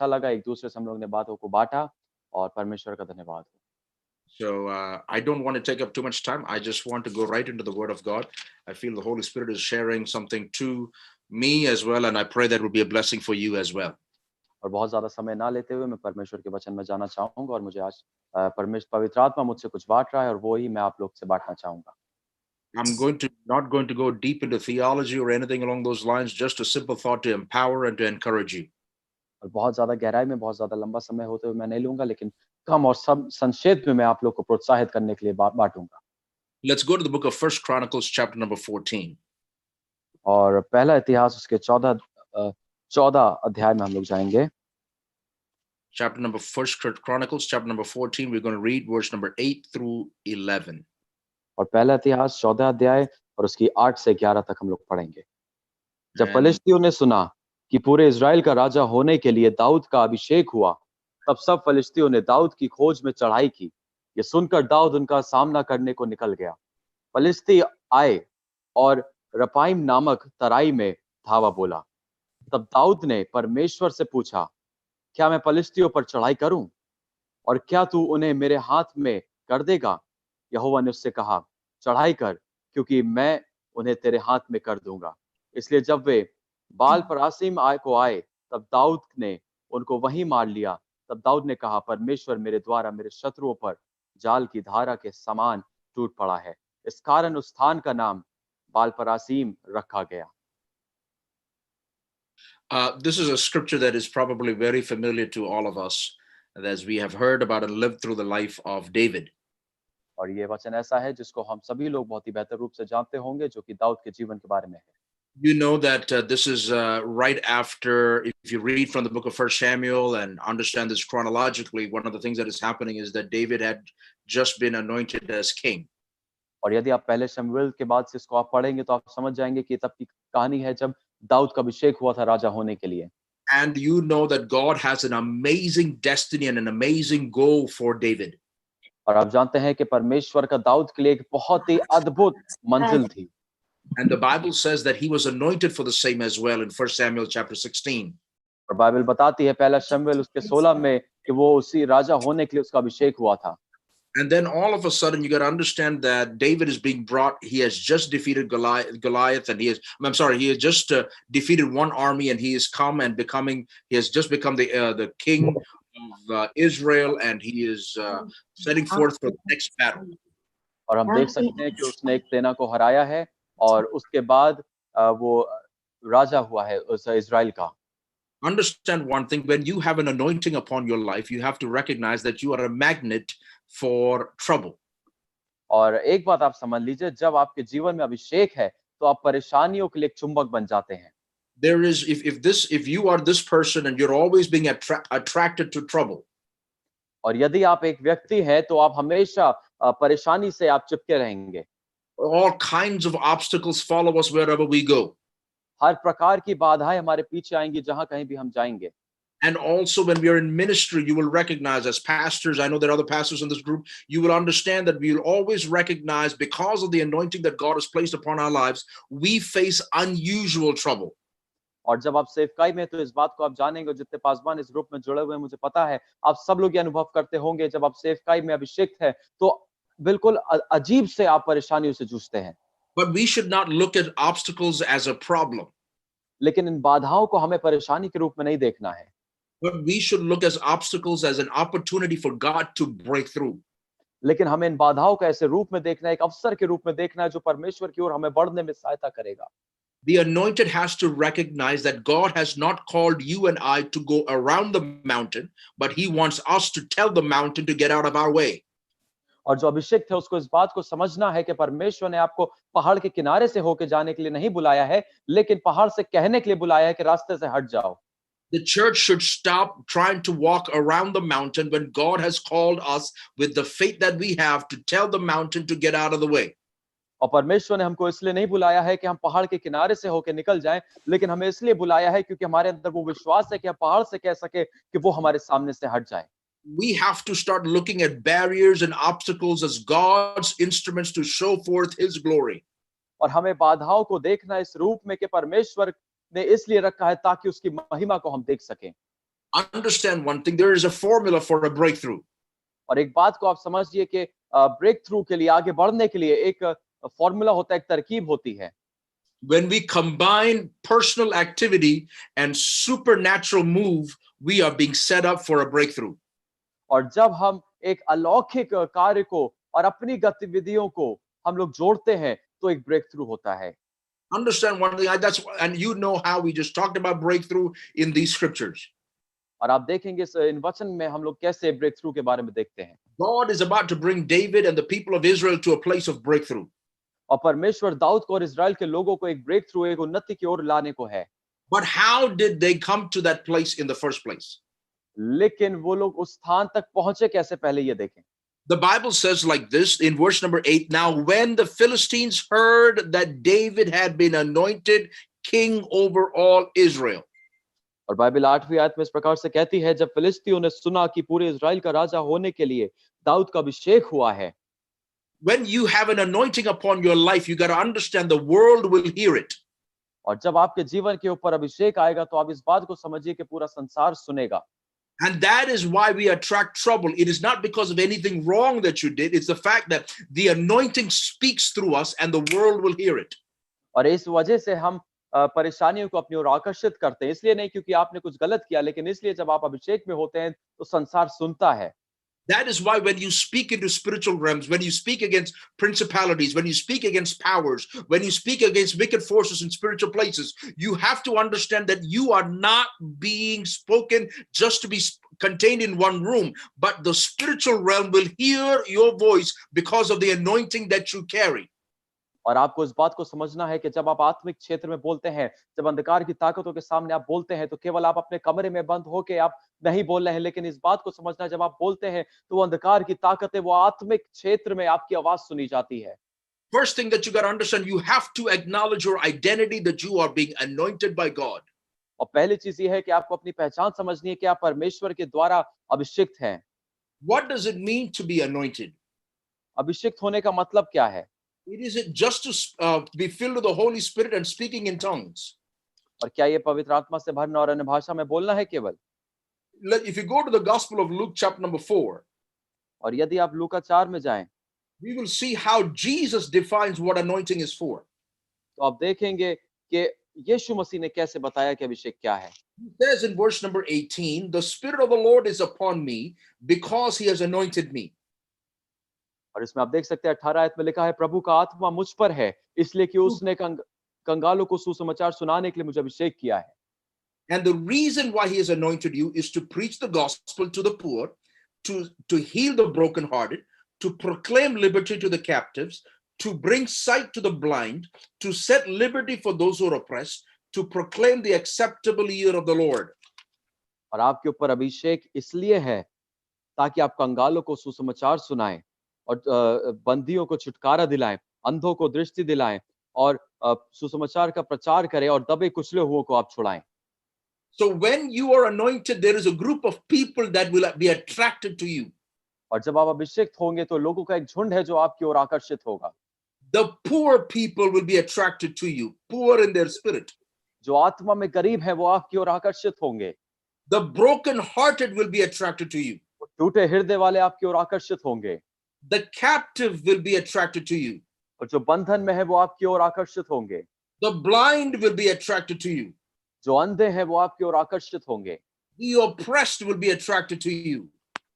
अच्छा लगा, एक दूसरे से हम लोग ने बातों को बांटा और परमेश्वर का धन्यवाद हो। So I don't want to take up too much time. I just want to go right into the Word of God. I feel the Holy Spirit is sharing something to me as well, and I pray that will be a blessing for you as well. और बहुत ज़्यादा समय ना लेते हुए मैं परमेश्वर के वचन में जाना चाहूँगा और मुझे आज पवित्र आत्मा मुझसे कुछ बाँट रहा है और वो ही मैं आप लोग से बाँटना चाहूँगा। I'm going to not going to go deep into theology or anything along those lines. Just a simple thought to empower and to encourage you. और बहुत ज़्यादा गहराई में, बहुत ज़्यादा लंबा समय होते हुए मैं नहीं लूँगा, लेकिन कम और सब संक्षेप में मैं आप लोग को प्रोत्साहित करने के लिए बाँटूँगा। Let's go to the book of First Chronicles, chapter number 14. और पहला इतिहास उसके 14 अध्याय में हम लोग जाएँगे। Chapter number First Chronicles, chapter number 14. We're going to read verse number 8 through 11. और पहला इतिहास 14 अध्याय और उसकी 8 से 11 तक हम लोग पढ़ेंगे। जब And फलिश्तियों ने सुना कि पूरे इज़राइल का राजा होने के लिए दाऊद का अभिषेक हुआ, तब सब फलिश्तियों ने दाऊद की खोज में चढ़ाई की। ये सुनकर दाऊद उनका सामना करने को निकल गया। फलिश्ती आए और रपाइम नामक तराई में धावा बोला। तब दाऊद ने परमेश्वर से पूछा, क्या मैं फलिश्तियों पर चढ़ाई करूं? और क्या तू उन्हें मेरे हाथ में कर देगा? यहोवा ने उससे कहा, चढ़ाई कर, क्योंकि मैं उन्हें तेरे हाथ में कर दूंगा। इसलिए जब वे बाल परासीम आए, तब दाऊद ने उनको वहीं मार लिया। तब दाऊद ने कहा, परमेश्वर मेरे द्वारा मेरे शत्रुओं पर जाल की धारा के समान टूट पड़ा है। इस कारण उस स्थान का नाम बाल परासीम रखा गया। this is a scripture that is probably very familiar to all of us, as we have heard about and lived through the life of David. और ये वचन ऐसा है जिसको हम सभी लोग बहुत ही बेहतर रूप से जानते होंगे, जो कि दाऊद के जीवन के बारे में है। You know that this is right after, if you read from the book of First Samuel and understand this chronologically, one of the things that is happening is that David had just been anointed as king. और यदि आप पहले शमूएल के बाद से इसको आप पढ़ेंगे तो आप समझ जाएंगे कि तब की कहानी है जब दाऊद का अभिषेक हुआ था राजा होने के लिए। And you know that God has an amazing destiny and an amazing goal for David. और आप जानते हैं कि परमेश्वर का दाऊद के लिए एक बहुत ही अद्भुत मंजिल थी। And the Bible says that he was anointed for the same as well in 1 Samuel chapter 16. और बाइबल बताती है पहला शमूएल उसके 16 में कि वो उसी राजा होने के लिए उसका अभिषेक हुआ था। And then all of a sudden, you got to understand that David is being brought. He has just defeated Goliath, and he has just defeated one army, and he has come and he has just become the king of Israel, and he is setting forth for the next battle. और हम देख सकते हैं कि उसने एक सेना को हराया है और उसके बाद वो राजा हुआ है उस इज़राइल का। Understand one thing: when you have an anointing upon your life, you have to recognize that you are a magnet for trouble. और एक बात आप समझ लीजिए, जब आपके जीवन में अभिषेक है तो आप परेशानियों के लिए एक चुंबक बन जाते हैं। There is, if you are this person and you're always being attracted to trouble. और यदि आप एक व्यक्ति हैं तो आप हमेशा परेशानी से आप चिपके रहेंगे। All kinds of obstacles follow us wherever we go. हर प्रकार की बाधाएं हमारे पीछे आएंगी जहां कहीं भी हम जाएंगे। And also when we are in ministry, you will recognize as pastors, I know there are other pastors in this group, you will understand that we will always recognize, because of the anointing that God has placed upon our lives, we face unusual trouble. और जब आप सेवकाई में, तो इस बात को आप जानेंगे, जितने पासवान इस ग्रुप में जुड़े हुए हैं मुझे पता है आप सब लोग ये अनुभव करते होंगे, जब आप सेवकाई में अभिषेक है तो बिल्कुल अजीब से आप परेशानियों से जूझते हैं। But we should not look at obstacles as a problem. लेकिन इन बाधाओं को हमें परेशानी के रूप में नहीं देखना है। But we should look as obstacles as an opportunity for God to break through. लेकिन हमें इन बाधाओं को ऐसे रूप में देखना है, एक अवसर के रूप में देखना है जो परमेश्वर की ओर हमें बढ़ने में सहायता करेगा। The anointed has to recognize that God has not called you and I to go around the mountain, but he wants us to tell the mountain to get out of our way. और जो अभिषेक थे उसको इस बात को समझना है कि परमेश्वर ने आपको पहाड़ के किनारे से होके जाने के लिए नहीं बुलाया है, लेकिन पहाड़ से कहने के लिए बुलाया है कि रास्ते से हट जाओ। The church should stop trying to walk around the mountain when God has called us with the faith that we have to tell the mountain to get out of the way. और परमेश्वर ने हमको इसलिए नहीं बुलाया है कि हम पहाड़ के किनारे से होकर निकल जाएं, लेकिन हमें इसलिए बुलाया है क्योंकि हमारे अंदर वो विश्वास है कि हम पहाड़ से कह सके कि वो हमारे सामने से हट जाए। We have to start looking at barriers and obstacles as God's instruments to show forth his glory. और हमें बाधाओं को देखना इस रूप में कि परमेश्वर ने इसलिए रखा है ताकि उसकी महिमा को हम देख सकें। Understand one thing, there is a formula for a breakthrough. और एक बात को आप समझिए कि ब्रेक थ्रू के लिए, आगे बढ़ने के लिए एक फॉर्मूला होता है, एक तरकीब होती है। When we combine personal activity and supernatural move, we are being set up for a breakthrough. और जब हम एक अलौकिक कार्य को और अपनी गतिविधियों को हम लोग जोड़ते हैं तो एक ब्रेक थ्रू होता है। Understand one thing, that's and you know how we just talked about breakthrough in these scriptures. और आप देखेंगे इन वचन में हम लोग कैसे ब्रेक थ्रू के बारे में देखते हैं। God is about to bring David and the people of Israel to a place of breakthrough. और परमेश्वर दाऊद को और इजराइल के लोगों को एक ब्रेक थ्रू, एक उन्नति की ओर लाने को है। But how did they come to that place in the first place? लेकिन वो लोग उस स्थान तक पहुंचे कैसे, पहले ये देखें। The Bible says like this in verse number 8, now when the Philistines heard that David had been anointed king over all Israel. और बाइबल 8वीं आयत में इस प्रकार से कहती है, जब फिलिस्तियों ने सुना कि पूरे इजराइल का राजा होने के लिए दाऊद का अभिषेक हुआ है। When you have an anointing upon your life, you got to understand the world will hear it. और जब आपके जीवन के ऊपर अभिषेक आएगा तो आप इस बात को समझिए कि पूरा संसार सुनेगा। And that is why we attract trouble. It is not because of anything wrong that you did. It's the fact that the anointing speaks through us and the world will hear it. और इस वजह से हम परेशानियों को अपनी ओर आकर्षित करते हैं, इसलिए नहीं क्योंकि आपने कुछ गलत किया, लेकिन इसलिए जब आप अभिषेक में होते हैं तो संसार सुनता है। That is why when you speak into spiritual realms, when you speak against principalities, when you speak against powers, when you speak against wicked forces in spiritual places, you have to understand that you are not being spoken just to be contained in one room, but the spiritual realm will hear your voice because of the anointing that you carry. और आपको इस बात को समझना है कि जब आप आत्मिक क्षेत्र में बोलते हैं, जब अंधकार की ताकतों के सामने आप बोलते हैं, तो केवल आप अपने कमरे में बंद होके आप नहीं बोल रहे हैं, लेकिन इस बात को समझना है, जब आप बोलते हैं तो वो अंधकार की ताकतें, वो आत्मिक क्षेत्र में आपकी आवाज सुनी जाती है। First thing that you got to understand, you have to acknowledge your identity that you are being anointed by God. और पहली चीज ये है कि आपको अपनी पहचान समझनी है कि आप परमेश्वर के द्वारा अभिषिक्त हैं। What does it mean to be anointed? अभिषिक्त होने का मतलब क्या है? It isn't just to be filled with the Holy Spirit and speaking in tongues. और क्या ये पवित्र आत्मा से भरना और अन्य भाषा में बोलना है केवल? If you go to the Gospel of Luke chapter number 4, और यदि आप लूका 4 में जाएं we will see how Jesus defines what anointing is for. तो आप देखेंगे कि यीशु मसीह ने कैसे बताया कि अभिषेक क्या है। He says in verse number 18, the Spirit of the Lord is upon me because he has anointed me. और इसमें आप देख सकते हैं 18 आयत में लिखा है, प्रभु का आत्मा मुझ पर है इसलिए कि उसने कंगालों को सुसमाचार सुनाने के लिए मुझे अभिषेक किया है। And the reason why he has anointed you is to preach the gospel to the poor, to heal the brokenhearted, to proclaim liberty to the captives, to bring sight to the blind, to set liberty for those who are oppressed, to proclaim the acceptable year of the Lord. और आपके ऊपर अभिषेक इसलिए है ताकि आप कंगालों को सुसमाचार सुनाएं और बंदियों को छुटकारा दिलाएं, अंधों को दृष्टि दिलाएं और सुसमाचार का प्रचार करें और दबे कुचले हुओं को आप छुड़ाएं। So when you are anointed, there is a group of people that will be attracted to you. और जब आप अभिषेक्त होंगे तो लोगों का एक झुंड है जो आपकी ओर आकर्षित होगा। The poor people will be attracted to you, poor in their spirit. जो आत्मा में गरीब है वो आपकी ओर आकर्षित होंगे। The broken-hearted will be attracted to you. टूटे हृदय वाले आपकी ओर आकर्षित होंगे। The captive will be attracted to you. और जो बंधन में है वो आपकी ओर आकर्षित होंगे। The blind will be attracted to you. जो अंधे हैं वो आपकी ओर आकर्षित होंगे। The oppressed will be attracted to you.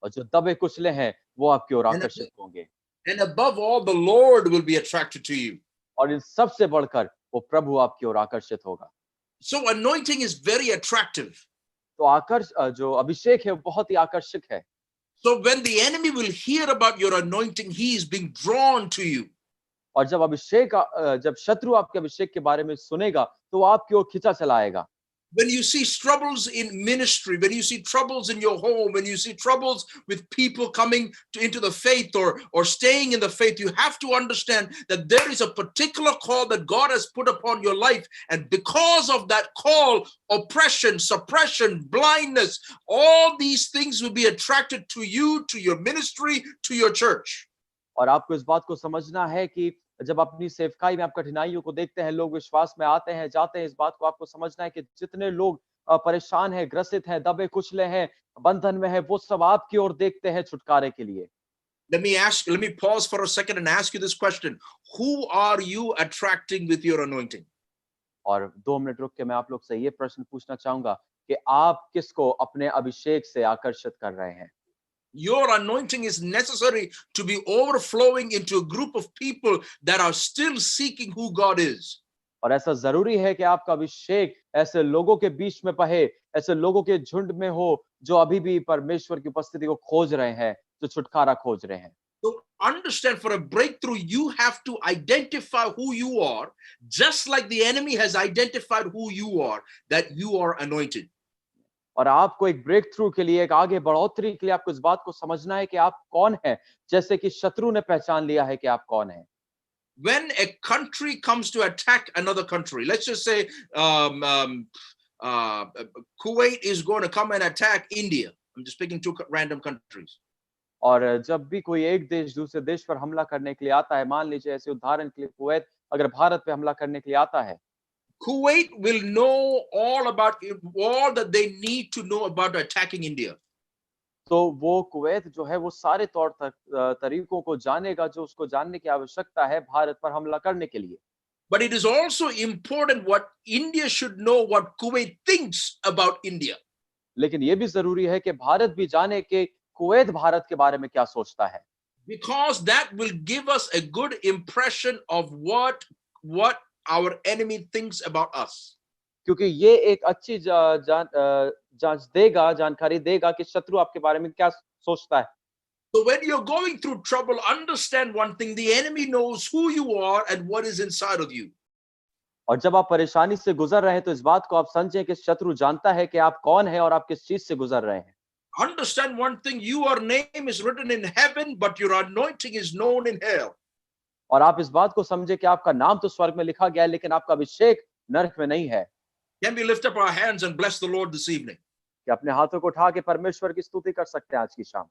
और जो दबे कुचले हैं वो आपकी ओर आकर्षित होंगे। And above all, the Lord will be attracted to you. और इन सब से बढ़कर वो प्रभु आपकी ओर आकर्षित होगा। So anointing is very attractive. तो जो अभिषेक है वो बहुत ही आकर्षक है। So when the enemy will hear about your anointing, he is being drawn to you. और जब शत्रु आपके अभिषेक के बारे में सुनेगा तो वो आपकी ओर खिंचा चला आएगा। When you see troubles in ministry, when you see troubles in your home, when you see troubles with people coming into the faith or staying in the faith, you have to understand that there is a particular call that God has put upon your life. And because of that call, oppression, suppression, blindness, all these things will be attracted to you, to your ministry, to your church. और आपको इस बात को समझना है कि जब अपनी सेवकाई में आप कठिनाइयों को देखते हैं, लोग विश्वास में आते हैं, जाते हैं, इस बात को आपको समझना है कि जितने लोग परेशान हैं, ग्रसित हैं, दबे कुचले हैं, बंधन में है, वो सब आपकी ओर देखते हैं छुटकारे के लिए। Let me pause for a second and ask you this question. Who are you attracting with your anointing? और 2 मिनट रुक के मैं आप लोग से ये प्रश्न पूछना चाहूंगा कि आप किसको अपने अभिषेक से आकर्षित कर रहे हैं? Your anointing is necessary to be overflowing into a group of people that are still seeking who God is. और ऐसा जरूरी है कि आपका अभिषेक ऐसे लोगों के बीच में बहे, ऐसे लोगों के झुंड में हो जो अभी भी परमेश्वर की उपस्थिति को खोज रहे हैं, जो छुटकारा खोज रहे हैं। So understand, for a breakthrough, you have to identify who you are, just like the enemy has identified who you are, that you are anointed. और आपको एक ब्रेक थ्रू के लिए, एक आगे बढ़ोतरी के लिए आपको इस बात को समझना है कि आप कौन हैं, जैसे कि शत्रु ने पहचान लिया है कि आप कौन हैं। When a country comes to attack another country, let's just say Kuwait is going to come and attack India. I'm just picking two random countries. और जब भी कोई एक देश दूसरे देश पर हमला करने के लिए आता है, मान लीजिए ऐसे उदाहरण के लिए कुवैत अगर भारत पे हमला करने के लिए आता है, Kuwait will know all about all that they need to know about attacking India. तो वो कुवैत जो है वो सारे तरीकों को जानेगा जो उसको जानने की आवश्यकता है भारत पर हमला करने के लिए। But it is also important what India should know what Kuwait thinks about India. लेकिन ये भी जरूरी है कि भारत भी जाने कि कुवैत भारत के बारे में क्या सोचता है, Because that will give us a good impression of what our enemy thinks about us. क्योंकि ये एक अच्छी जांच देगा, जानकारी देगा कि शत्रु आपके बारे में क्या सोचता है। So when you're going through trouble, understand one thing: the enemy knows who you are and what is inside of you. और जब आप परेशानी से गुजर रहे हैं तो इस बात को आप समझें कि शत्रु जानता है कि आप कौन हैं और आप किस चीज से गुजर रहे हैं। Understand one thing: your name is written in heaven, but your anointing is known in hell. और आप इस बात को समझे कि आपका नाम तो स्वर्ग में लिखा गया है, लेकिन आपका अभिषेक नरक में नहीं है। Can we lift up our hands and bless the Lord this evening? कि अपने हाथों को उठा के परमेश्वर की स्तुति कर सकते हैं आज की शाम।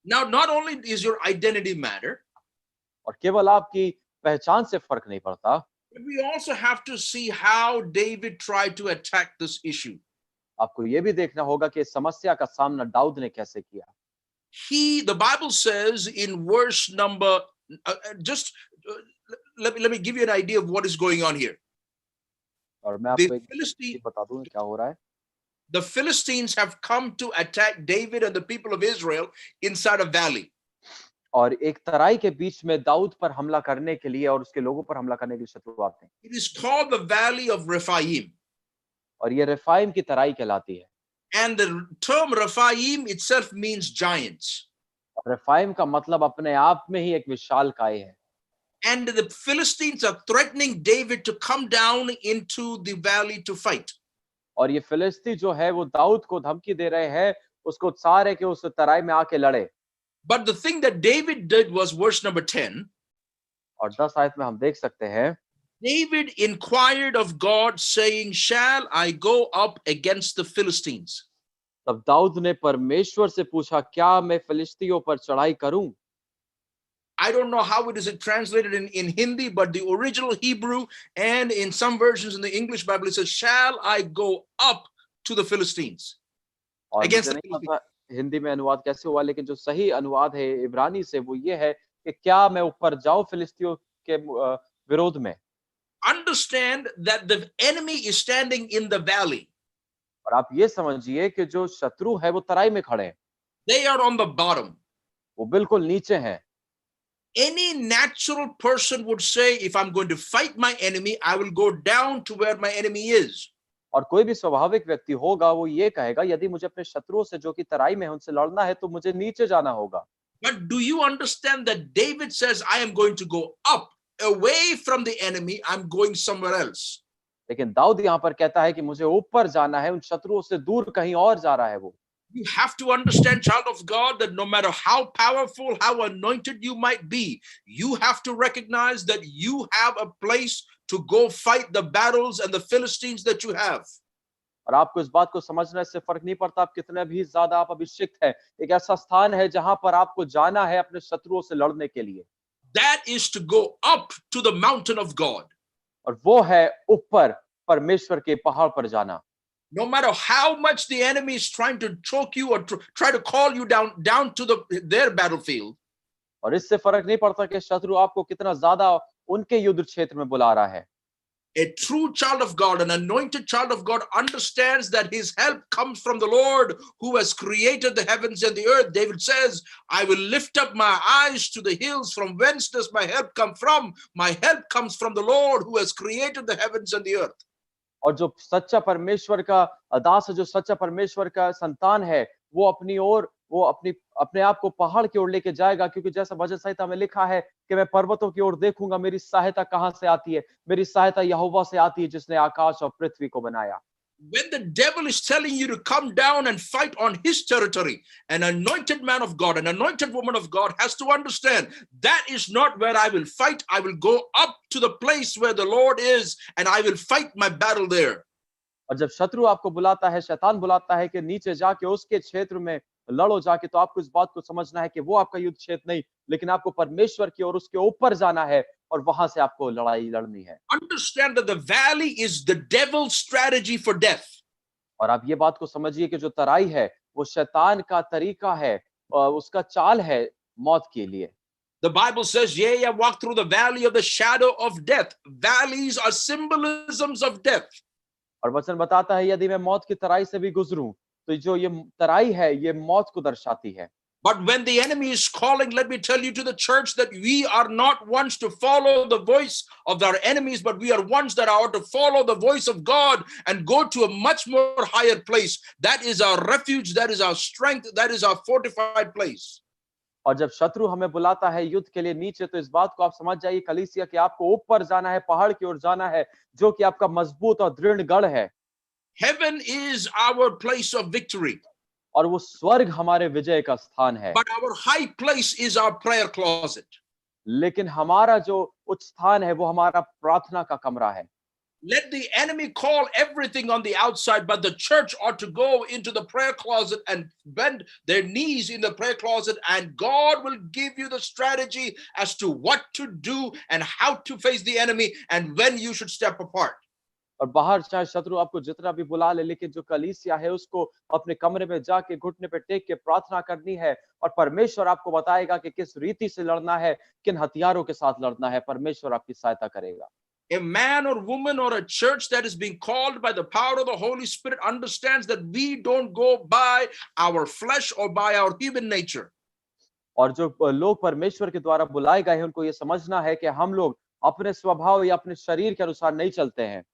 Now, not only is your identity matter, और केवल आपकी पहचान से फर्क नहीं पड़ता, but we also have to see how David tried to attack this issue. आपको ये भी देखना होगा कि इस समस्या का सामना दाऊद ने कैसे किया। The Bible says in verse number, let me give you an idea of what is going on here. और मैं आपको एक चीज बता दूं क्या हो रहा है। The Philistines have come to attack David and the people of Israel inside a valley. और एक तराई के बीच में दाऊद पर हमला करने के लिए और उसके लोगों पर हमला करने के लिए शत्रु आते हैं। It is called the Valley of Rephaim. और ये रेफाइम की तराई कहलाती है। And the term Rephaim itself means giants. रेफाइम का मतलब अपने आप में ही एक विशालकाय है। And the Philistines are threatening David to come down into the valley to fight. और ये फिलिस्ती जो है वो दाऊद को धमकी दे रहे हैं, उसको उत्साह है कि उस तराई में आके लड़े। But the thing that David did was verse number 10. और 10 आयत में हम देख सकते हैं, David inquired of God, saying, "Shall I go up against the Philistines?" तब दाऊद ने परमेश्वर से पूछा, क्या मैं फिलिस्तियों पर चढ़ाई करूं? I don't know how it is translated in Hindi, but the original Hebrew and in some versions in the English Bible, it says, "Shall I go up to the Philistines?" और Against मुझे the नहीं पता हिंदी में अनुवाद कैसे हुआ, लेकिन जो सही अनुवाद है इब्रानी से वो ये है कि क्या मैं ऊपर जाऊं फिलिस्तियों के विरोध में। Understand that the enemy is standing in the valley. और आप ये समझिए कि जो शत्रु है वो तराई में खड़े हैं, They are on the bottom. वो बिल्कुल नीचे हैं। Any natural person would say, if I'm going to fight my enemy, I will go down to where my enemy is. और कोई भी स्वाभाविक व्यक्ति होगा वो ये कहेगा, यदि मुझे अपने शत्रुओं से जो कि तराई में है उनसे लड़ना है तो मुझे नीचे जाना होगा। But do you understand that David says, I am going to go up away from the enemy, I'm going somewhere else. लेकिन दाऊद यहाँ पर कहता है कि मुझे ऊपर जाना है, उन शत्रुओं से दूर कहीं और जा रहा है वो। You have to understand, child of God, that no matter how powerful, how anointed you might be, you have to recognize that you have a place to go fight the battles and the Philistines that you have. और आपको इस बात को समझना, इससे फर्क नहीं पड़ता आप कितने भी ज्यादा आप अभिषिक्त हैं, एक ऐसा स्थान है जहां पर आपको जाना है अपने शत्रुओं से लड़ने के लिए। That is to go up to the mountain of God. और वो है ऊपर परमेश्वर के पहाड़ पर जाना। No matter how much the enemy is trying to choke you or try to call you down to their battlefield, और इससे फर्क नहीं पड़ता कि शत्रु आपको कितना ज्यादा उनके युद्ध क्षेत्र में बुला रहा है। a true child of God, an anointed child of God, understands that his help comes from the Lord who has created the heavens and the earth. David says, I will lift up my eyes to the hills. From whence does my help come from? My help comes from the Lord who has created the heavens and the earth. और जो सच्चा परमेश्वर का दास है, जो सच्चा परमेश्वर का संतान है, वो अपनी ओर, वो अपने आप को पहाड़ की ओर लेके जाएगा, क्योंकि जैसा भजन संहिता में लिखा है कि मैं पर्वतों की ओर देखूंगा, मेरी सहायता कहां से आती है? मेरी सहायता यहोवा से आती है, जिसने आकाश और पृथ्वी को बनाया। When the devil is telling you to come down and fight on his territory, an anointed man of God, an anointed woman of God has to understand that is not where I will fight. I will go up to the place where the Lord is and I will fight my battle there. और जब शत्रु आपको बुलाता है, शैतान बुलाता है कि नीचे जाके उसके क्षेत्र में लड़ो जाके, तो आपको इस बात को समझना है कि वो आपका युद्ध क्षेत्र नहीं, लेकिन आपको परमेश्वर की ओर, उसके ऊपर जाना है और वहां से आपको लड़ाई लड़नी है। Understand that the valley is the devil's strategy for death. और आप ये बात को समझिए कि जो तराई है वो शैतान का तरीका है, उसका चाल है मौत के लिए। The Bible says, yea, I walk through the valley of the shadow of death. Valleys are symbolisms of death. और वचन बताता है यदि मैं मौत की तराई से भी गुजरूं, तो जो ये तराई है ये मौत को दर्शाती है। But when the enemy is calling, let me tell you to the church that we are not ones to follow the voice of our enemies, but we are ones that are to follow the voice of God and go to a much more higher place. That is our refuge, that is our strength, that is our fortified place. और जब शत्रु हमें बुलाता है युद्ध के लिए नीचे, तो इस बात को आप समझ जाइए कलीसिया कि आपको ऊपर जाना है, पहाड़ की ओर जाना है, जो कि आपका मजबूत और दृढ़ गढ़ है। Heaven is our place of victory. और वो स्वर्ग हमारे विजय का स्थान है। But our high place is our prayer closet. लेकिन हमारा जो उच्च स्थान है वो हमारा प्रार्थना का कमरा है। Let the enemy call everything on the outside, but the church ought to go into the prayer closet and bend their knees in the prayer closet, and God will give you the strategy as to what to do and how to face the enemy and when you should step apart. और बाहर चाहे शत्रु आपको जितना भी बुला ले, लेकिन जो कलीसिया है उसको अपने कमरे में जाके घुटने पे टेक के प्रार्थना करनी है, और परमेश्वर आपको बताएगा कि किस रीति से लड़ना है, किन हथियारों के साथ लड़ना है। परमेश्वर आपकी सहायता करेगा। A man or woman or a church that is being called by the power of the Holy Spirit understands that we don't go by our flesh or by our human nature. और जो लोग परमेश्वर के द्वारा बुलाए गए हैं, उनको ये समझना है कि हम लोग अपने स्वभाव या अपने शरीर के अनुसार नहीं चलते हैं,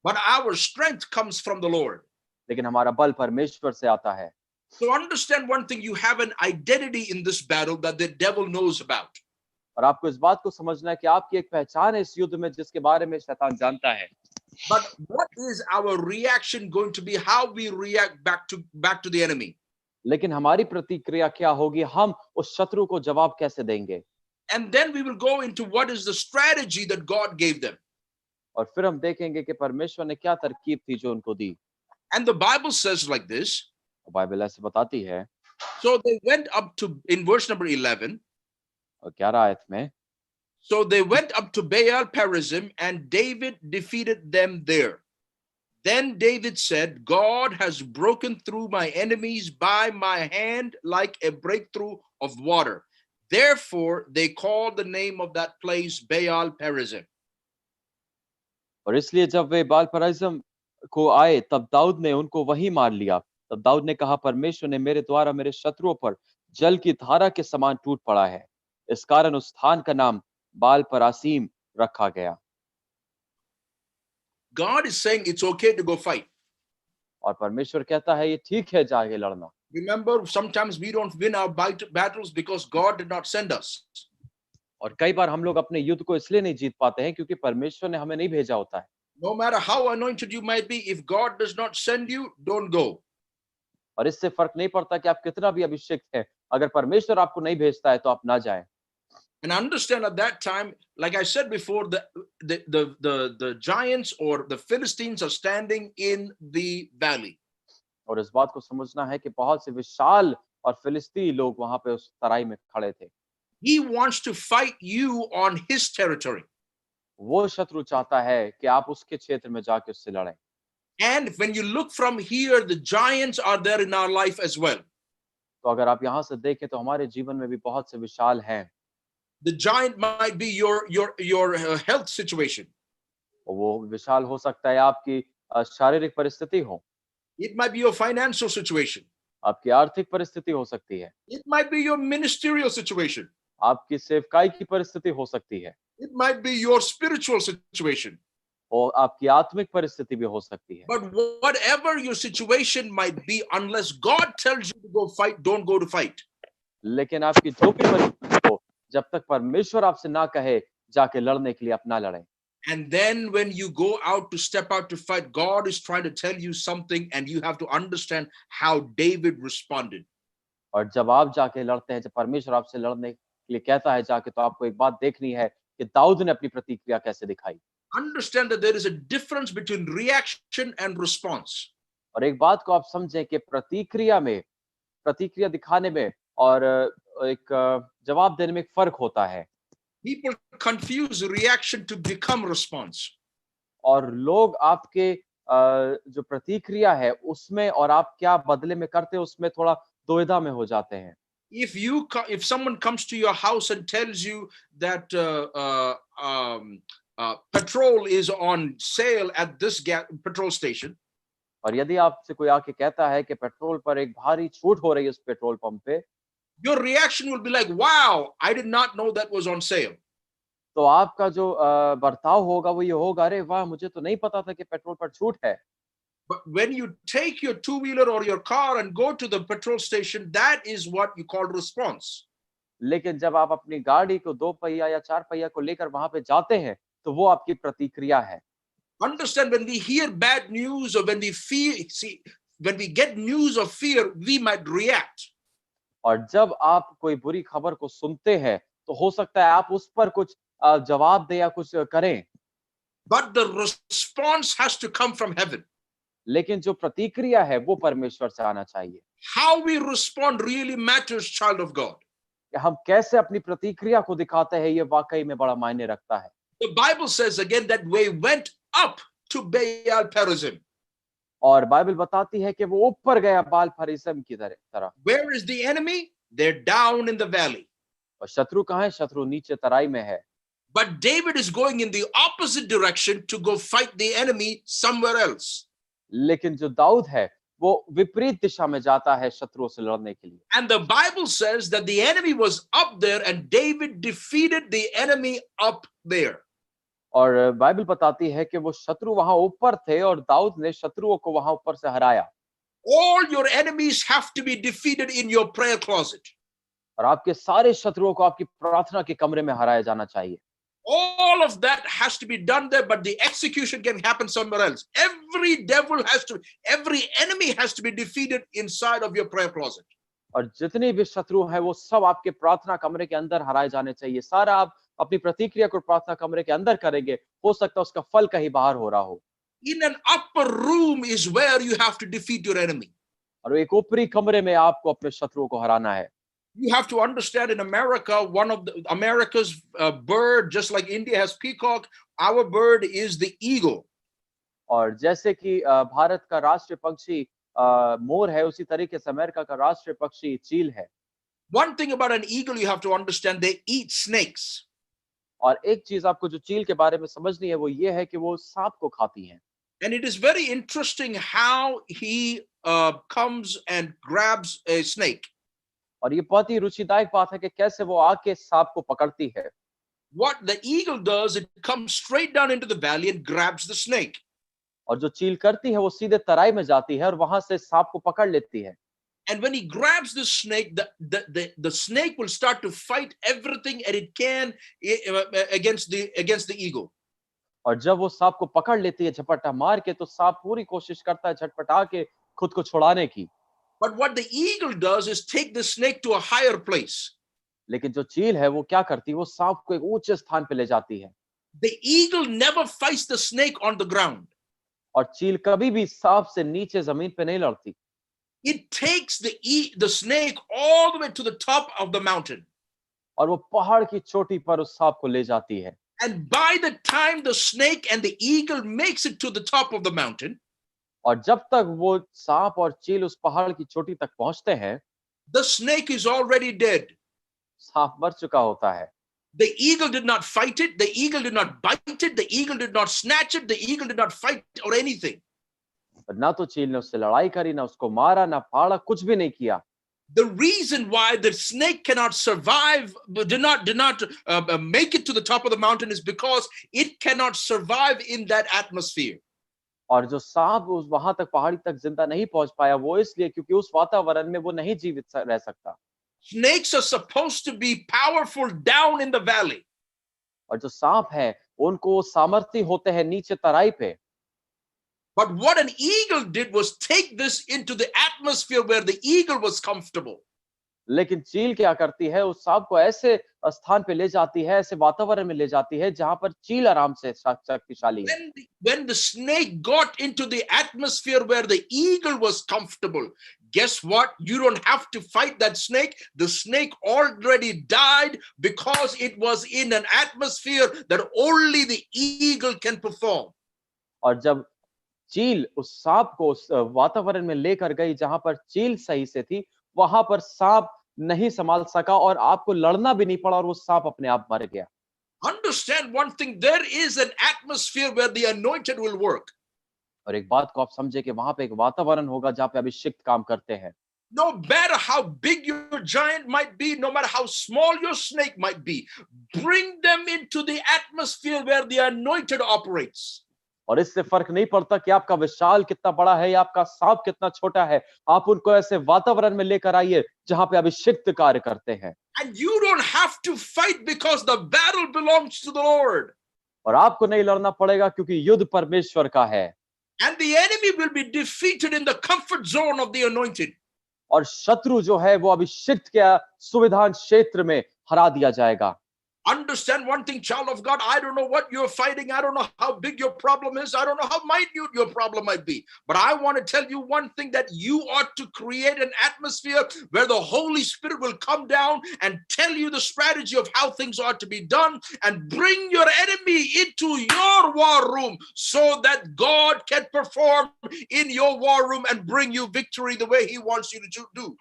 But our strength comes from the Lord. लेकिन हमारा बल परमेश्वर से आता है। So understand one thing, you have an identity in this battle that the devil knows about. और आपको इस बात को समझना है कि आपकी एक पहचान है इस युद्ध में, जिसके बारे में शैतान जानता है। But what is our reaction going to be? How we react back to the enemy? लेकिन हमारी प्रतिक्रिया क्या होगी? हम उस शत्रु को जवाब कैसे देंगे? And then we will go into what is the strategy that God gave them. और फिर हम देखेंगे कि परमेश्वर ने क्या तरकीब थी जो उनको दी। And the Bible says like this. Bible ऐसे बताती है। So they went up to, in verse number 11. और 11 आयत में, So they went up to Baal Perazim, and David defeated them there. Then David said, God has broken through my enemies by my hand like a breakthrough of water. Therefore, they called the name of that place Baal Perazim. और इसलिए जब वे बाल पराइजम को आए, तब दाऊद ने उनको वहीं मार लिया। तब दाऊद ने कहा, परमेश्वर ने मेरे द्वारा मेरे शत्रुओं पर जल की धारा के समान टूट पड़ा है। इस कारण उस स्थान का नाम बाल परासीम रखा गया। God is saying it's okay to go fight. और परमेश्वर कहता है ये ठीक है जाके लड़ना। Remember, sometimes we don't win our battles because God did not send us. और कई बार हम लोग अपने युद्ध को इसलिए नहीं जीत पाते हैं क्योंकि परमेश्वर ने हमें नहीं भेजा होता है। No matter how anointed you might be, if God does not send you, don't go. और इससे फर्क नहीं पड़ता कि आप कितना भी अभिषेक हैं, अगर परमेश्वर आपको नहीं भेजता है तो आप ना जाएं। And understand at that time, like I said before, the giants or the Philistines are standing in the valley. और इस बात को समझना है कि बहुत से विशाल और फिलिस्ती लोग वहां पे उस तराई में खड़े थे। He wants to fight you on his territory. वो शत्रु चाहता है कि आप उसके क्षेत्र में जाके उससे लड़ें। And when you look from here, the giants are there in our life as well. तो अगर आप यहाँ से देखें तो हमारे जीवन में भी बहुत से विशाल हैं। The giant might be your health situation. और वो विशाल हो सकता है आपकी शारीरिक परिस्थिति हो, It might be your financial situation. आपकी आर्थिक परिस्थिति हो सकती है, It might be your ministerial situation. आपकी सेवकाई की परिस्थिति हो सकती है, It might be your spiritual situation. और आपकी आत्मिक परिस्थिति भी हो सकती है। But whatever your situation might be, unless God tells you to go fight, don't go to fight. लेकिन आपकी जो भी परिस्थिति हो, जब तक परमेश्वर आपसे ना कहे जाके लड़ने के लिए अपना लड़ें। And then when you go out to step out to fight, God is trying to tell you something, and you have to understand how David responded. और जब आप जाके लड़ते हैं, जब परमेश्वर आपसे लड़ने के लिए कहता है जाके, तो आपको एक बात देखनी है कि दाऊद ने अपनी प्रतिक्रिया कैसे दिखाई। Understand that there is a difference between reaction and response. और एक बात को आप समझें कि प्रतिक्रिया दिखाने में और एक जवाब देने में एक फर्क होता है। People confuse reaction to become response. और लोग आपके जो प्रतिक्रिया है उसमें और आप क्या बदले में करते हैं उसमें थोड़ा दुविधा में हो जाते हैं। If someone comes to your house and tells you that petrol is on sale at this petrol station, और यदि आपसे कोई आके कहता है कि पेट्रोल पर एक भारी छूट हो रही है उस पेट्रोल पंप पे, your reaction will be like, wow, I did not know that was on sale. तो आपका जो बर्ताव होगा वो ये होगा, अरे वाह, मुझे तो नहीं पता था कि पेट्रोल पर छूट है। But when you take your two-wheeler or your car and go to the petrol station, that is what you call response. लेकिन जब आप अपनी गाड़ी को 2 पहिया या 4 पहिया को लेकर वहां पे जाते हैं तो वो आपकी प्रतिक्रिया है। Understand, when we hear bad news or when we get news of fear, we might react. और जब आप कोई बुरी खबर को सुनते हैं तो हो सकता है आप उस पर कुछ जवाब दे या कुछ करें। But the response has to come from heaven. लेकिन जो प्रतिक्रिया है वो परमेश्वर से आना चाहिए। How we respond really matters, child of God. हम कैसे अपनी प्रतिक्रिया को दिखाते हैं ये वाकई में बड़ा मायने रखता है। The Bible says again that we went up to Baal Perazim. और बाइबल बताती है कि वो ऊपर गया बाल फरिज्म की तरफ। Where is the enemy? They're down in the valley. और शत्रु कहाँ है? शत्रु नीचे तराई में है। But David is going in the opposite direction to go fight the enemy somewhere else. लेकिन जो दाऊद है वो विपरीत दिशा में जाता है शत्रुओं से लड़ने के लिए। And the Bible says that the enemy was up there and David defeated the enemy up there. और बाइबल बताती है कि वो शत्रु वहां ऊपर थे और दाऊद ने शत्रुओं को वहां ऊपर से हराया। All your enemies have to be defeated in your prayer closet. और आपके सारे शत्रुओं को आपकी प्रार्थना के कमरे में हराया जाना चाहिए। All of that has to be done there, but the execution can happen somewhere else. Every enemy has to be defeated inside of your prayer closet. और जितने भी शत्रु हैं वो सब आपके प्रार्थना कमरे के अंदर हराए जाने चाहिए। सारा आप अपनी प्रतिक्रिया को प्रार्थना कमरे के अंदर करेंगे, हो सकता है उसका फल कहीं बाहर हो रहा हो। In an upper room is where you have to defeat your enemy. और एक ऊपरी कमरे में आपको अपने शत्रुओं को हराना है। You have to understand, in America, one of America's bird, just like India has peacock, our bird is the eagle. और जैसे कि भारत का राष्ट्रीय पक्षी मोर है, उसी तरीके से अमेरिका का राष्ट्रीय पक्षी चील है। One thing about an eagle you have to understand, they eat snakes. और एक चीज आपको जो चील के बारे में समझनी है वो ये है कि वो सांप को खाती हैं। And it is very interesting how he comes and grabs a snake. और ये बहुत ही रुचिदायक बात है कि कैसे वो आके सांप को पकड़ती है। What the eagle does, it comes straight down into the valley and grabs the snake. और जो चील करती है वो सीधे तराई में जाती है और वहां से सांप को पकड़ लेती है। And when he grabs the snake, the snake will start to fight everything and it can against the eagle. और जब वो सांप को पकड़ लेती है झपट्टा मार के, तो सांप पूरी कोशिश करता है झटपटा के खुद को छुड़ाने की। But what the eagle does is take the snake to a higher place. लेकिन जो चील है वो क्या करती है? वो सांप को एक ऊंचे स्थान पे ले जाती है। The eagle never fights the snake on the ground. और चील कभी भी सांप से नीचे जमीन पे नहीं लड़ती। It takes the snake all the way to the top of the mountain. और वो पहाड़ की चोटी पर उस सांप को ले जाती है। And by the time the snake and the eagle makes it to the top of the mountain, और जब तक वो सांप और चील उस पहाड़ की चोटी तक पहुंचते हैं, the snake is already dead. सांप मर चुका होता है। The eagle did not fight it. The eagle did not bite it. The eagle did not snatch it. The eagle did not fight or anything. और ना तो चील ने उससे लड़ाई करी, ना उसको मारा, ना फाड़ा, कुछ भी नहीं किया। The reason why the snake cannot survive, did not make it to the top of the mountain is because it cannot survive in that atmosphere. और जो सांप उस वहां तक पहाड़ी तक जिंदा नहीं पहुंच पाया, वो इसलिए क्योंकि उस वातावरण में वो नहीं रह सकता। Snakes are supposed to be powerful down in the valley. और जो सांप है उनको सामर्थ्य होते हैं नीचे तराई पे। But what an eagle did was take this into the atmosphere where the eagle was comfortable. लेकिन चील क्या करती है, उस सांप को ऐसे स्थान पे ले जाती है, ऐसे वातावरण में ले जाती है जहां पर चील आराम से शक्तिशाली है। When the snake got into the atmosphere where the eagle was comfortable, guess what? You don't have to fight that snake. The snake already died because it was in an atmosphere that only the eagle can perform. और जब चील उस सांप को उस वातावरण में लेकर गई जहां पर चील सही से थी, वहां पर सांप नहीं संभाल सका और आपको लड़ना भी नहीं पड़ा और वो सांप अपने आप मर गया। Understand one thing, there is an atmosphere where the anointed will work. और एक बात को आप समझे कि वहां पे एक वातावरण होगा जहां पे अभिषिक्त काम करते हैं। No matter how big your giant might be, no matter how small your snake might be, bring them into the atmosphere where the anointed operates. और इससे फर्क नहीं पड़ता कि आपका विशाल कितना बड़ा है या आपका सांप कितना छोटा है, आप उनको ऐसे वातावरण में लेकर आइए जहां पे अभिषिक्त कार्य करते हैं। And you don't have to fight because the battle belongs to the Lord. और आपको नहीं लड़ना पड़ेगा क्योंकि युद्ध परमेश्वर का है। And the enemy will be defeated in the comfort zone of the anointed. और शत्रु जो है वो अभिषिक्त के सुविधान क्षेत्र में हरा दिया जाएगा। Understand one thing, child of God. I don't know what you're fighting. I don't know how big your problem is. I don't know how minute your problem might be. But I want to tell you one thing, that you ought to create an atmosphere where the Holy Spirit will come down and tell you the strategy of how things ought to be done, and bring your enemy into your war room so that God can perform in your war room and bring you victory the way He wants you to do.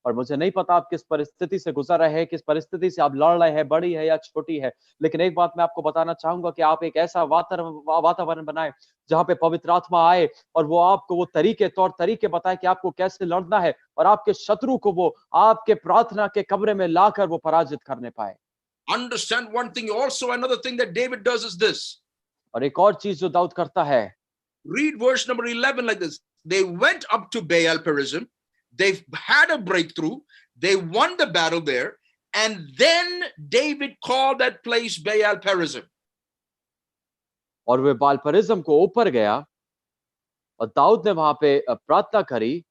और मुझे नहीं पता आप किस परिस्थिति से गुजर रहे हैं, किस परिस्थिति से आप लड़ रहे हैं, बड़ी है या छोटी है, लेकिन एक बात मैं आपको बताना चाहूंगा कि आप एक ऐसा वातावरण बनाएं जहां पे पवित्र आत्मा आए और वो आपको वो तौर तरीके बताए कि आपको कैसे लड़ना है, और आपके शत्रु को वो आपके प्रार्थना के कमरे में लाकर वो पराजित करने पाए। Understand one thing also, another thing that David does is this. और एक और चीज जो दाऊद करता है, Read verse number 11 like this. They went up to Baal Perazim. They had a breakthrough. They won the battle there. And then David called that place Baal Perazim. और वे बाल परिज्म को ऊपर गया और दाऊद ने वहां पे प्रार्थना करी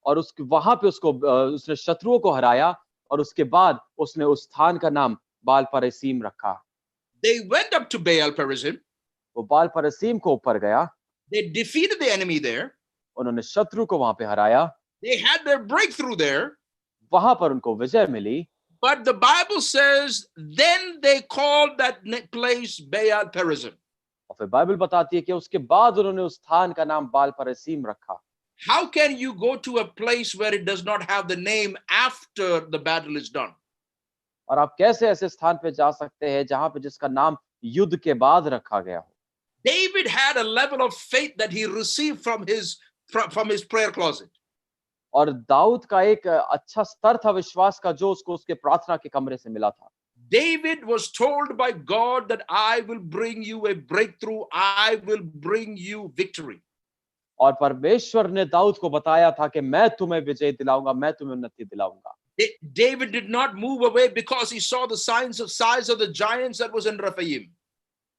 और वहां पे उसने शत्रुओं को हराया और उसके बाद उसने उस स्थान का नाम बाल परसीम रखा। They went up to Baal Perazim. वो बाल परसीम को ऊपर गया। They defeated the enemy there. उन्होंने शत्रु को वहां पे हराया। They had their breakthrough there. वहां पर उनको विजय मिली। But the Bible says then they called that place Baal Perazim. और फिर बाइबल बताती है कि उसके बाद उन्होंने उस स्थान का नाम बाल परसीम रखा। How can you go to a place where it does not have the name after the battle is done? और आप कैसे ऐसे स्थान पे जा सकते हैं जहां पे जिसका नाम युद्ध के बाद रखा गया हो? David had a level of faith that he received from his prayer closet. और दाऊद का एक अच्छा स्तर था विश्वास का जो उसको उसके प्रार्थना के कमरे से मिला था। David was told by God that I will bring you a breakthrough, I will bring you victory. और परमेश्वर ने दाऊद को बताया था कि मैं तुम्हें विजय दिलाऊंगा, मैं तुम्हें उन्नति दिलाऊंगा। David did not move away because he saw the size of the giants that was in Rephaim.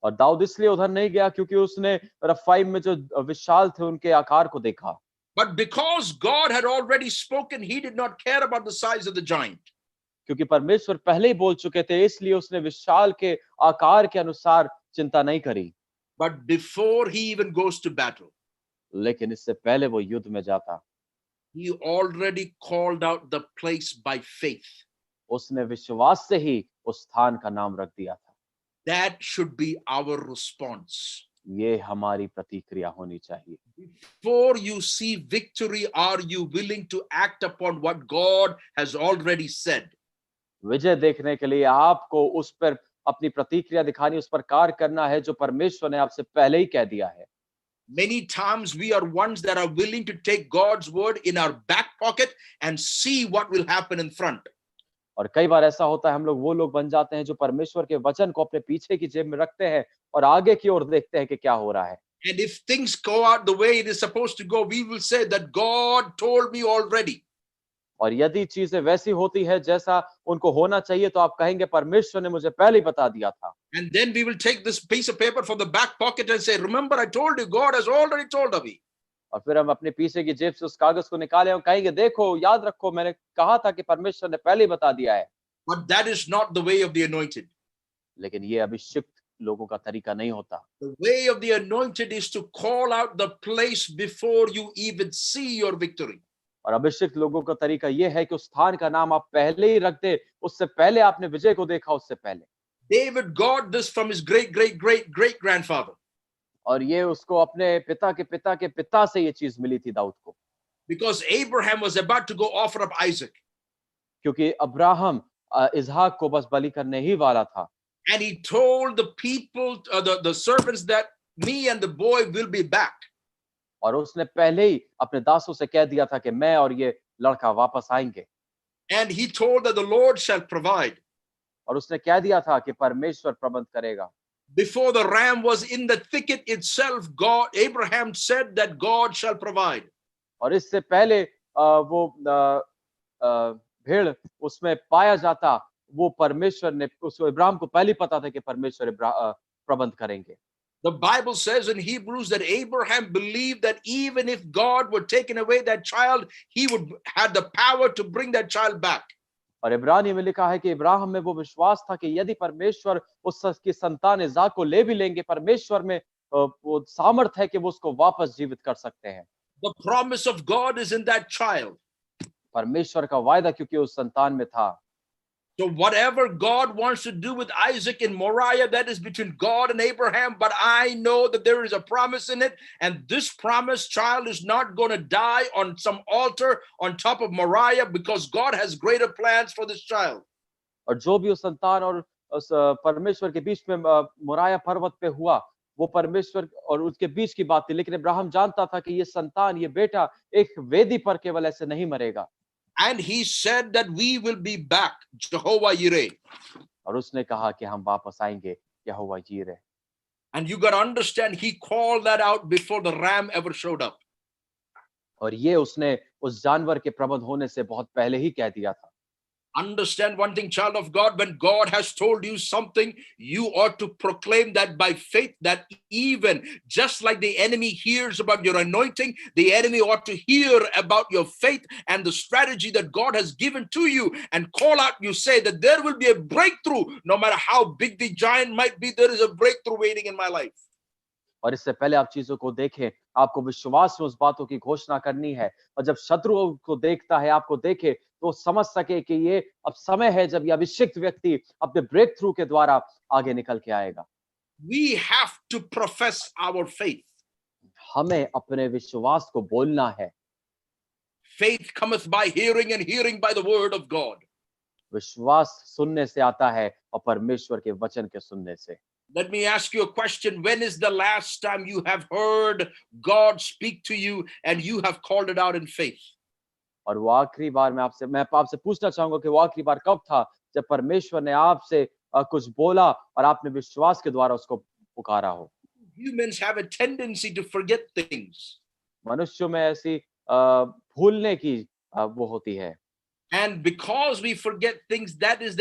और दाऊद इसलिए उधर नहीं गया क्योंकि उसने रफाइम में जो विशाल थे उनके आकार को देखा। But because God had already spoken, he did not care about the size of the giant. क्योंकि परमेश्वर पहले ही बोल चुके थे, इसलिए उसने विशाल के आकार के अनुसार चिंता नहीं करी। But before he even goes to battle, लेकिन इससे पहले वो युद्ध में जाता, he already called out the place by faith. उसने विश्वास से ही उस स्थान का नाम रख दिया था। That should be our response. ये हमारी प्रतिक्रिया होनी चाहिए। Before you see victory, are you willing to act upon what God has already said? विजय देखने के लिए आपको उस पर अपनी प्रतिक्रिया दिखानी, उस पर कार्य करना है जो परमेश्वर ने आपसे पहले ही कह दिया है। Many times we are ones that are willing to take God's word in our back pocket and see what will happen in front. और कई बार ऐसा होता है, हम लोग वो लोग बन जाते हैं जो परमेश्वर के वचन को अपने पीछे की जेब में रखते हैं और आगे की ओर देखते हैं कि क्या हो रहा है। And if things go out the way it is supposed to go, we will say that God told me already. और यदि चीजें वैसी होती है जैसा उनको होना चाहिए, तो आप कहेंगे परमेश्वर ने मुझे पहले ही बता दिया था। And then we will take this piece of paper from the back pocket and say, remember, I told you, God has already told me. और फिर हम अपने पीछे की जेब से उस कागज को निकाले और कहेंगे, देखो, याद रखो, मैंने कहा था कि परमेश्वर ने पहले ही बता दिया है। But that is not the way of the anointed. लेकिन ये अभिषिक्त लोगों का तरीका नहीं होता। The way of the anointed is to call out the place before you even see your victory. और अभिषिक्त लोगों का तरीका ये है कि उस स्थान का नाम आप पहले ही रख दे, उससे पहले आपने विजय को देखा, उससे पहले। David got this from his great grandfather. और ये उसको अपने पिता के पिता के पिता से ये चीज मिली थी दाऊद को, Because Abraham was about to go offer up Isaac. क्योंकि अब्राहम इसहाक को बस बलि करने ही वाला था। And he told the people, the servants, that me and the boy will be back. और उसने पहले ही अपने दासों से कह दिया था कि मैं और ये लड़का वापस आएंगे। And he told that the Lord shall provide. और उसने कह दिया था कि परमेश्वर प्रबंध करेगा। Before the ram was in the thicket itself, Abraham said that God shall provide. और इससे पहले वो भेड़ उसमें पाया जाता, वो परमेश्वर ने उसको, इब्राहिम को पहले पता था कि परमेश्वर प्रबंध करेंगे। The Bible says in Hebrews that Abraham believed that even if God were taken away that child, he would have the power to bring that child back. और इब्रानी में लिखा है कि इब्राहिम में वो विश्वास था कि यदि परमेश्वर उसकी संतान इज़ाक को ले भी लेंगे, परमेश्वर में वो सामर्थ है कि वो उसको वापस जीवित कर सकते हैं। The promise of God is in that child. परमेश्वर का वायदा क्योंकि उस संतान में था। So whatever God wants to do with Isaac in Moriah, that is between God and Abraham. But I know that there is a promise in it. And this promised child is not going to die on some altar on top of Moriah, because God has greater plans for this child. और जो भी उस संतान और उस परमेश्वर के बीच में मोराया पर्वत पे हुआ, वो परमेश्वर और उसके बीच की बात थी। लेकिन इब्राहिम जानता था कि ये संतान, ये बेटा एक वेदी पर केवल ऐसे नहीं मरेगा। And he said that we will be back, Jehovah Yireh. और उसने कहा कि हम वापस आएंगे, यहोवा यीरे। And you got to understand, he called that out before the ram ever showed up. और ये उसने उस जानवर के प्रबंध होने से बहुत पहले ही कह दिया था। Understand one thing, child of God, when God has told you something, you ought to proclaim that by faith, that even just like the enemy hears about your anointing, the enemy ought to hear about your faith and the strategy that God has given to you, and call out, you say that there will be a breakthrough. No matter how big the giant might be, there is a breakthrough waiting in my life. और इससे पहले आप चीजों को देखें, आपको विश्वास में उस बातों की घोषणा करनी है। और जब शत्रु को देखता है, आपको देखे, तो समझ सके कि ये अब समय है जब ये अभिषिक्त व्यक्ति अपने ब्रेक थ्रू के द्वारा आगे निकल के आएगा। We have to profess our faith. हमें अपने विश्वास को बोलना है। Faith cometh by hearing, and hearing by the word of God. विश्वास सुनने से आता है और परमेश्वर के वचन के सुनने से। Let me ask you a question. When is the last time you have heard God speak to you and you have called it out in faith? और वो आखिरी बार मैं आपसे पूछना चाहूंगा कि वो आखिरी बार कब था जब परमेश्वर ने आपसे कुछ बोला और आपने विश्वास के द्वारा उसको पुकारा हो। Humans have a tendency to forget things. मनुष्यों में ऐसी भूलने की वो होती है। And because we forget things, that is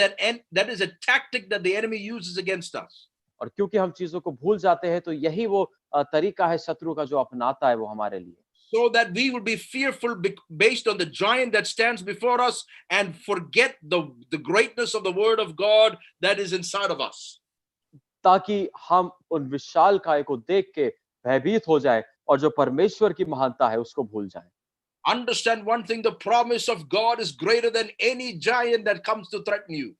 a tactic that the enemy uses against us. और क्योंकि हम चीजों को भूल जाते हैं, तो यही वो तरीका है शत्रु का जो अपनाता है वो हमारे लिए। So that we will be fearful based on the giant that stands before us, and forget the greatness of the word of God that is inside of us. ताकि हम उन विशालकाय को देख के भयभीत हो जाए और जो परमेश्वर की महानता है उसको भूल जाए। Understand one thing, the promise of God is greater than any giant that comes to threaten you.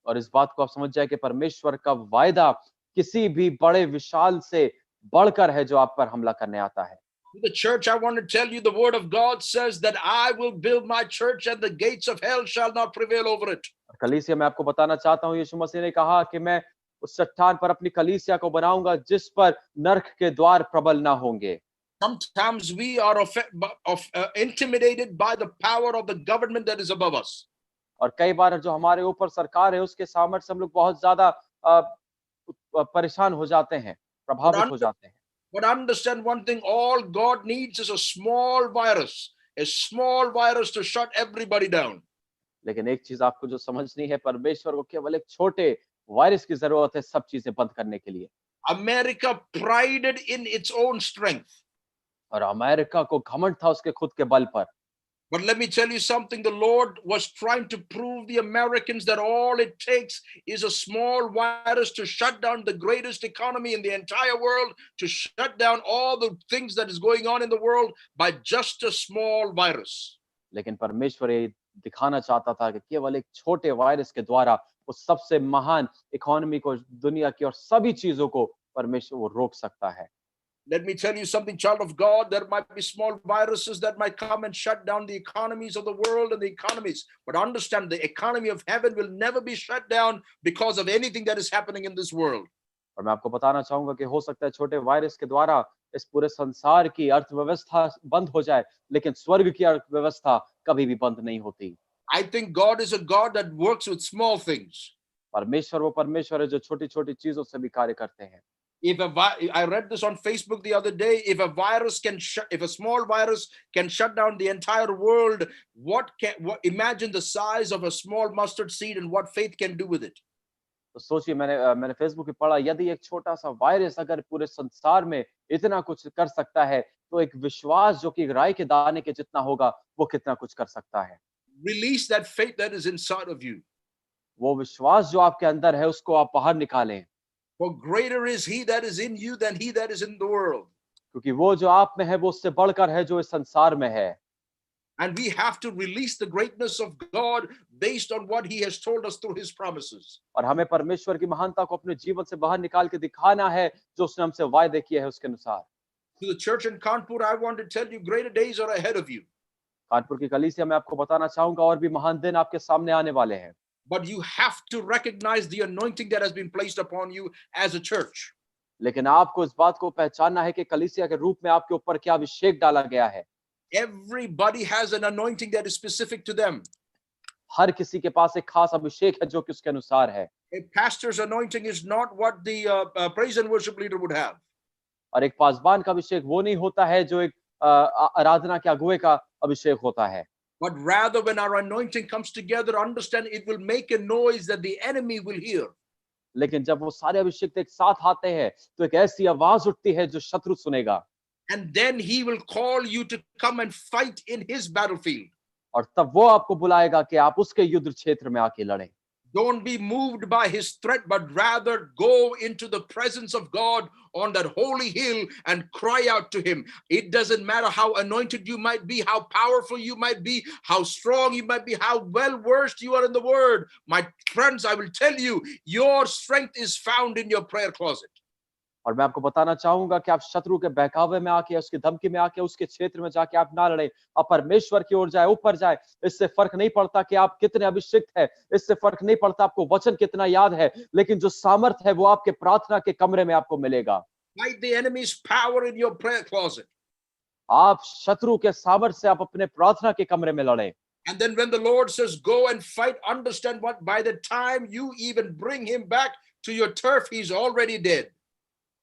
और इस बात को आप समझ जाए कि परमेश्वर का वायदा किसी भी बड़े विशाल से बढ़कर है जो आप पर हमला करने आता है। To the church, I want to tell you the word of God says that I will build my church and the gates of hell shall not prevail over it. और कलीसिया मैं आपको बताना चाहता हूँ, यीशु मसीह ने कहा कि मैं उस चट्टान पर अपनी कलीसिया को बनाऊंगा जिस पर नरक के द्वार प्रबल ना होंगे। Sometimes we are intimidated by the power of the government that is above us. और कई बार जो हमारे ऊपर सरकार है उसके सामर्थ्य से हम लोग बहुत ज्यादा परेशान हो जाते हैं, प्रभावित हो जाते हैं। But understand one thing, all God needs is a small virus to shut everybody down. लेकिन एक चीज आपको जो समझनी है, परमेश्वर को केवल एक छोटे वायरस की जरूरत है सब चीजें बंद करने के लिए। America prided in its own strength. और अमेरिका को घमंड था उसके खुद के बल पर। But let me tell you something, the Lord was trying to prove the Americans that all it takes is a small virus to shut down the greatest economy in the entire world, to shut down all the things that is going on in the world by just a small virus. लेकिन परमेश्वर ये दिखाना चाहता था कि केवल एक छोटे वायरस के द्वारा वो सबसे महान इकोनॉमी को, दुनिया की और सभी चीजों को परमेश्वर वो रोक सकता है। Let me tell you something, child of God, there might be small viruses that might come and shut down the economies of the world and the economies. But understand, the economy of heaven will never be shut down because of anything that is happening in this world. और मैं आपको बताना चाहूंगा कि हो सकता है छोटे वायरस के द्वारा इस पूरे संसार की अर्थव्यवस्था बंद हो जाए, लेकिन स्वर्ग की अर्थव्यवस्था कभी भी बंद नहीं होती। I think God is a God that works with small things. परमेश्वर वो परमेश्वर है जो छोटी छोटी चीजों से भी कार्य करते हैं। I read this on Facebook the other day. If a small virus can shut down the entire world, imagine the size of a small mustard seed and what faith can do with it. तो सोचिए, मैंने Facebook पे पढ़ा, यदि एक छोटा सा virus अगर पूरे संसार में इतना कुछ कर सकता है, तो एक विश्वास जो कि राई के दाने के जितना होगा वो कितना कुछ कर सकता है। Release that faith that is inside of you. वो विश्वास जो आपके अंदर है उसको आप बाहर निकालें, For greater is he that is in you than he that is in the world. क्योंकि वो जो आप में है वो उससे बढ़कर है जो इस संसार में है। And we have to release the greatness of God based on what he has told us through his promises. और हमें परमेश्वर की महानता को अपने जीवन से बाहर निकाल के दिखाना है जो उसने हमसे वायदे किए हैं उसके अनुसार। To the church in Kanpur, I want to tell you, greater days are ahead of you. Kanpur की कलीसिया में आपको बताना चाहूंगा और भी महान दिन आपके सामने आने वाले हैं। But you have to recognize the anointing that has been placed upon you as a church. लेकिन आपको इस बात को पहचानना है कि कलीसिया के रूप में आपके ऊपर क्या अभिषेक डाला गया है। Everybody has an anointing that is specific to them. हर किसी के पास एक खास अभिषेक है जो कि उसके अनुसार है। A pastor's anointing is not what the praise and worship leader would have. और एक पासबान का अभिषेक वो नहीं होता है जो एक आराधना के अगुवे का अभिषेक होता है। But rather, when our anointing comes together, understand it will make a noise that the enemy will hear. लेकिन जब वो सारे अभिषेक एक साथ आते हैं तो एक ऐसी आवाज उठती है जो शत्रु सुनेगा। And then he will call you to come and fight in his battlefield. और तब वो आपको बुलाएगा कि आप उसके युद्ध क्षेत्र में आके लड़ें। Don't be moved by his threat, but rather go into the presence of God on that holy hill and cry out to him. It doesn't matter how anointed you might be, how powerful you might be, how strong you might be, how well versed you are in the word. My friends, I will tell you, your strength is found in your prayer closet. और मैं आपको बताना चाहूंगा कि आप शत्रु के बहकावे में आके, उसकी धमकी में आके, उसके क्षेत्र में जाके आप ना लड़े, आप परमेश्वर की ओर जाए, ऊपर जाए। इससे फर्क नहीं पड़ता कि आप कितने अभिषिक्त है, इससे फर्क नहीं पड़ता आपको वचन कितना याद है, लेकिन जो सामर्थ है वो आपके प्रार्थना के कमरे में आपको मिलेगा। Fight the enemy's power in your prayer closet. आप शत्रु के सामर्थ से आप अपने प्रार्थना के कमरे में लड़े। And then when the Lord says go and fight, understand what by the time you even bring him back to your turf, he's already dead.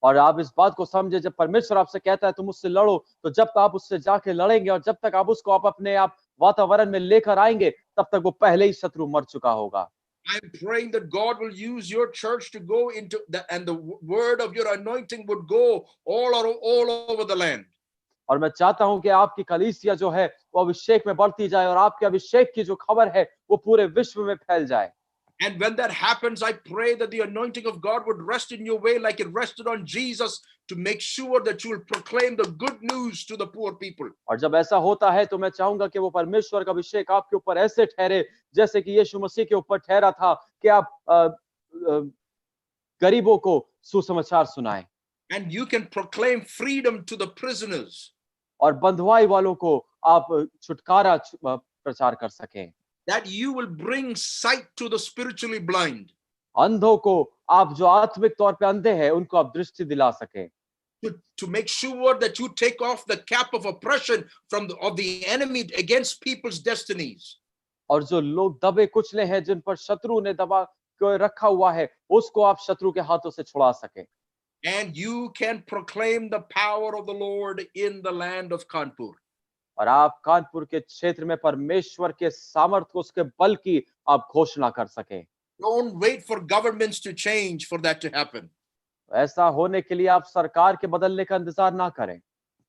और आप इस बात को समझे, जब परमेश्वर आपसे कहता है तुम उससे लड़ो, तो जब तक आप उससे जाके लड़ेंगे और जब तक आप उसको अपने आप वातावरण में लेकर आएंगे, तब तक वो पहले ही शत्रु मर चुका होगा। I'm praying that God will use your church to go into that, and the word of your anointing would go all over the land. और मैं चाहता हूं कि आपकी कलीसिया जो है वो अभिषेक में बढ़ती जाए और आपके अभिषेक की जो खबर है वो पूरे विश्व में फैल जाए। And when that happens, I pray that the anointing of God would rest in your way like it rested on Jesus, to make sure that you will proclaim the good news to the poor people. और जब ऐसा होता है तो मैं चाहूंगा कि वो परमेश्वर का अभिषेक आपके ऊपर ऐसे ठहरे जैसे कि यीशु मसीह के ऊपर ठहरा था कि आप गरीबों को सुसमाचार सुनाएं। And you can proclaim freedom to the prisoners, और बंधुआई वालों को आप छुटकारा प्रचार कर सकें। that you will bring sight to the spiritually blind, अंधों को आप जो आत्मिक तौर पे अंधे हैं उनको आप दृष्टि दिला सकें। to make sure that you take off the cap of oppression of the enemy against people's destinies. और जो लोग दबे कुचले हैं, जिन पर शत्रु ने दबा के रखा हुआ है, उसको आप शत्रु के हाथों से छुड़ा सकें। And you can proclaim the power of the Lord in the land of Kanpur. और आप कानपुर के क्षेत्र में परमेश्वर के सामर्थ्य को, उसके बल की आप घोषणा कर सकें। Don't wait for governments to change for that to happen. ऐसा होने के लिए आप सरकार के बदलने का इंतजार ना करें।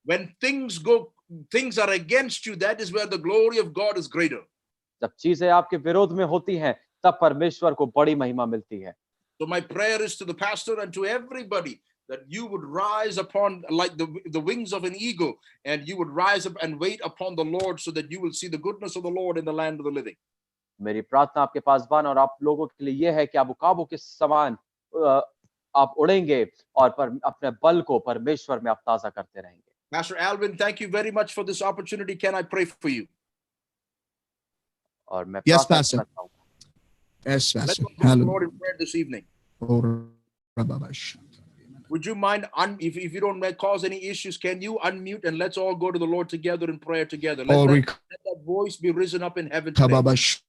When things are against you, that is where the glory of God is greater. जब चीजें आपके विरोध में होती हैं, तब परमेश्वर को बड़ी महिमा मिलती है। So my prayer is to the pastor and to everybody that you would rise upon like the wings of an eagle, and you would rise up and wait upon the Lord so that you will see the goodness of the Lord in the land of the living. मेरी प्रार्थना आपके पासबान और आप लोगों के लिए यह है कि आप उकाबों के समान आप उड़ेंगे और अपने बल को परमेश्वर में आप ताजा करते रहेंगे। Pastor Alvin, thank you very much for this opportunity. Can I pray for you? और मैं Yes, प्रार्थना Pastor. करता हूं। Yes, Let's Pastor. go to the Hallelujah. Lord in prayer this evening. Oh, Rababash. Would you mind, if you don't cause any issues, can you unmute and let's all go to the Lord together in prayer together? Oh, Let that voice be risen up in heaven today. Rikababash.